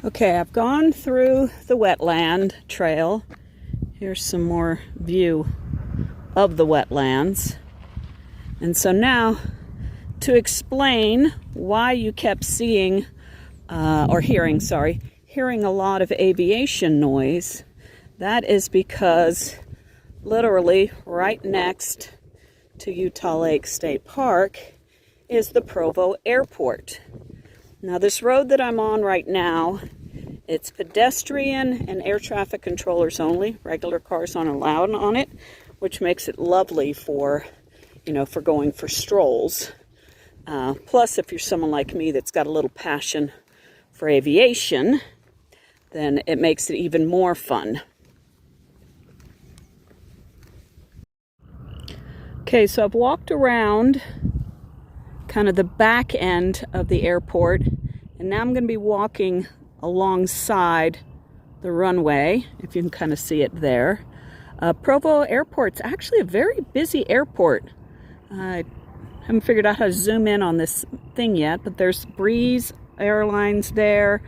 Okay, I've gone through the wetland trail. Here's some more view of the wetlands. And so now, to explain why you kept hearing a lot of aviation noise, that is because literally right next to Utah Lake State Park is the Provo Airport. Now this road that I'm on right now, it's pedestrian and air traffic controllers only. Regular cars aren't allowed on it, which makes it lovely for, for going for strolls. Plus, if you're someone like me that's got a little passion for aviation, then it makes it even more fun. Okay, so I've walked around kind of the back end of the airport, and now I'm going to be walking alongside the runway, if you can kind of see it there. Provo Airport's actually a very busy airport. I haven't figured out how to zoom in on this thing yet, but there's Breeze Airlines there.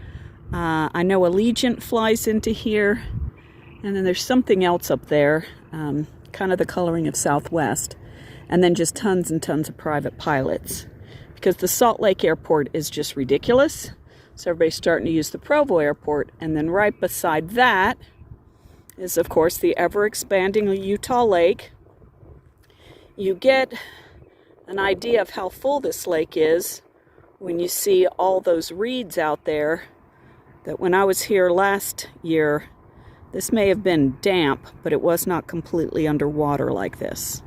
I know Allegiant flies into here, and then there's something else up there, kind of the coloring of Southwest, and then just tons and tons of private pilots, because the Salt Lake Airport is just ridiculous. So everybody's starting to use the Provo Airport, and then right beside that is, of course, the ever-expanding Utah Lake. You get an idea of how full this lake is when you see all those reeds out there that when I was here last year, this may have been damp, but it was not completely underwater like this.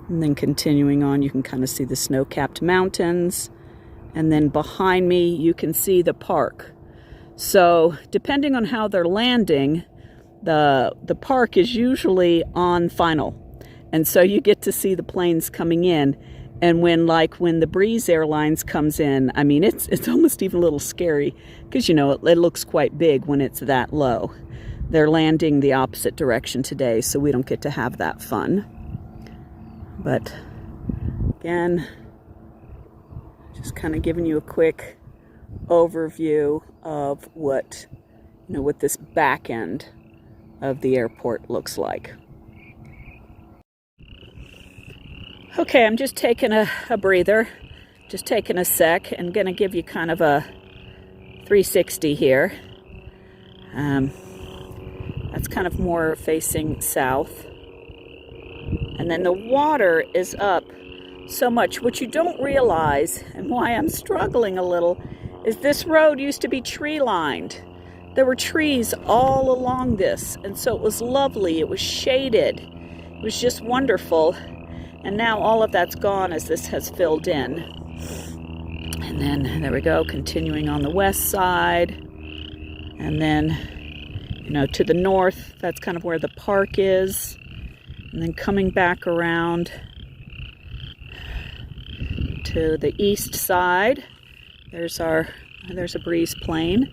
And then continuing on, you can kind of see the snow-capped mountains. And then behind me, you can see the park. So depending on how they're landing, the park is usually on final. And so you get to see the planes coming in. And when the Breeze Airlines comes in, I mean, it's almost even a little scary because, it looks quite big when it's that low. They're landing the opposite direction today, so we don't get to have that fun. But again, just kind of giving you a quick overview of what this back end of the airport looks like. Okay, I'm just taking a breather, just taking a sec, and going to give you kind of a 360 here. That's kind of more facing south. And then the water is up so much. What you don't realize, and why I'm struggling a little, is this road used to be tree lined. There were trees all along this, and so it was lovely. It was shaded. It was just wonderful. And now all of that's gone as this has filled in. And then, there we go, continuing on the west side. And then, to the north, that's kind of where the park is. And then coming back around to the east side, there's a breeze plane.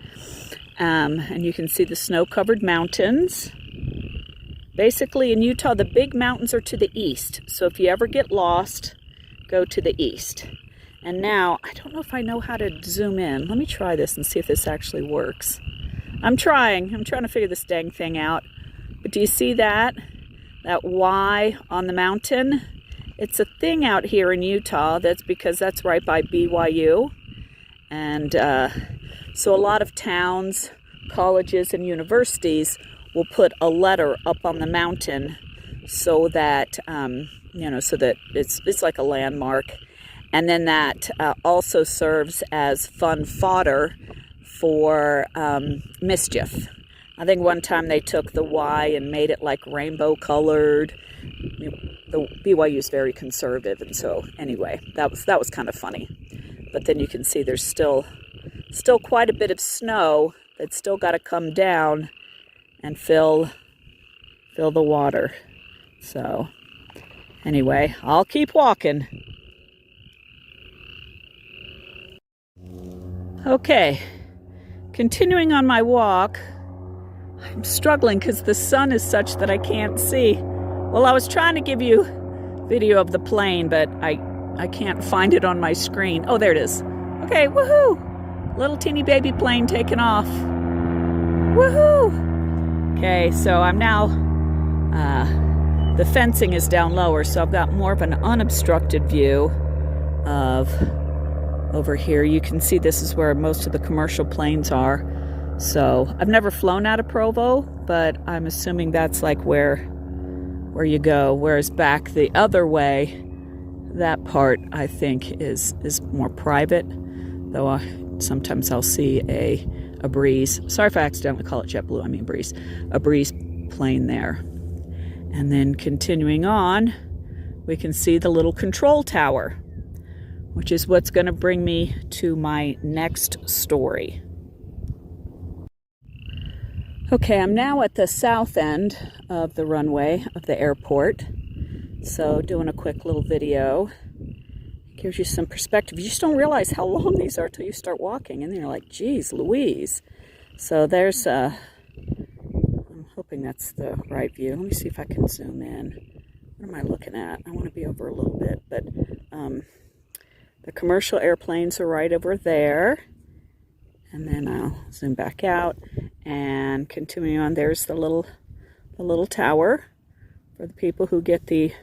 And you can see the snow-covered mountains. Basically, in Utah, the big mountains are to the east. So if you ever get lost, go to the east. And now, I don't know if I know how to zoom in. Let me try this and see if this actually works. I'm trying to figure this dang thing out. But do you see that? That Y on the mountain? It's a thing out here in Utah. That's because that's right by BYU. And so a lot of towns, colleges, and universities will put a letter up on the mountain so that, so that it's like a landmark. And then that also serves as fun fodder for mischief. I think one time they took the Y and made it like rainbow colored. The BYU is very conservative, and so anyway, that was kind of funny. But then you can see there's still quite a bit of snow that's still got to come down and fill the water. So anyway, I'll keep walking. Okay, continuing on my walk. I'm struggling because the sun is such that I can't see. Well, I was trying to give you video of the plane, but I can't find it on my screen. Oh, there it is. Okay, woohoo! Little teeny baby plane taking off. Woohoo! Okay, so I'm now, the fencing is down lower, so I've got more of an unobstructed view of over here. You can see this is where most of the commercial planes are. So I've never flown out of Provo, but I'm assuming that's like where you go. Whereas back the other way, that part I think is more private, though sometimes I'll see a Breeze. Sorry if I accidentally call it JetBlue, I mean Breeze. A Breeze plane there. And then continuing on, we can see the little control tower, which is what's going to bring me to my next story. Okay, I'm now at the south end of the runway of the airport. So doing a quick little video. Gives you some perspective. You just don't realize how long these are till you start walking. And then you're like, geez, Louise. So there's, I'm hoping that's the right view. Let me see if I can zoom in. What am I looking at? I want to be over a little bit. But the commercial airplanes are right over there. And then I'll zoom back out. And continuing on, there's the little tower for the people who get the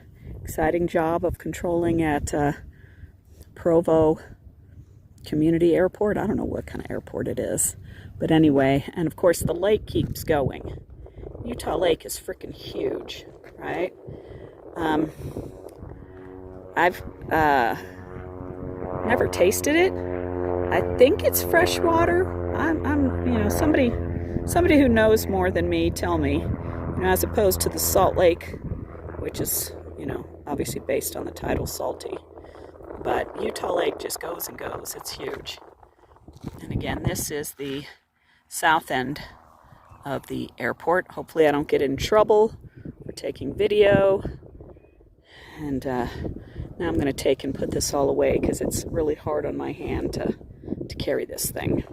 exciting job of controlling at Provo Community Airport. I don't know what kind of airport it is. But anyway, and of course the lake keeps going. Utah Lake is freaking huge, right? I've never tasted it. I think it's fresh water. I'm you know, somebody who knows more than me, tell me. You know, as opposed to the Salt Lake, which is, you know, obviously based on the title salty. But Utah Lake just goes and goes. It's huge. And again, this is the south end of the airport. Hopefully I don't get in trouble for taking video. And now I'm going to take and put this all away because it's really hard on my hand to carry this thing.